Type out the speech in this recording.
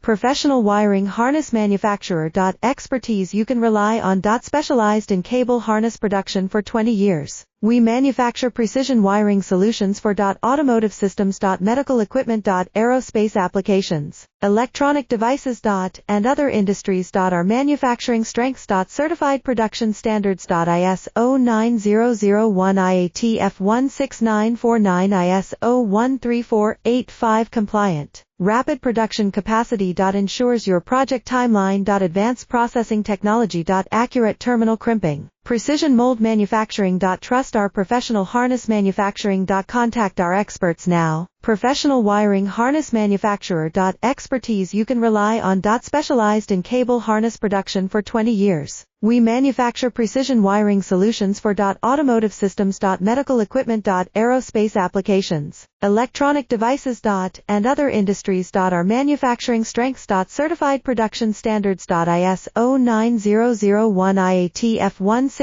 Professional wiring harness manufacturer. Expertise you can rely on. Specialized in cable harness production for 20 years. We manufacture precision wiring solutions for automotive systems, medical equipment, aerospace applications, electronic devices, and other industries. Our manufacturing strengths. Certified production standards. ISO 9001 IATF 16949 ISO 13485 compliant. Rapid production capacity. Ensures your project timeline. Advanced processing technology. Accurate terminal crimping. Precision mold manufacturing. Trust our professional harness manufacturing. Contact our experts now. Professional wiring harness manufacturer. Expertise you can rely on. Specialized in cable harness production for 20 years. We manufacture precision wiring solutions for automotive systems, medical equipment, aerospace applications, electronic devices, and other industries. Our manufacturing strengths. Certified production standards. ISO 9001 IATF 169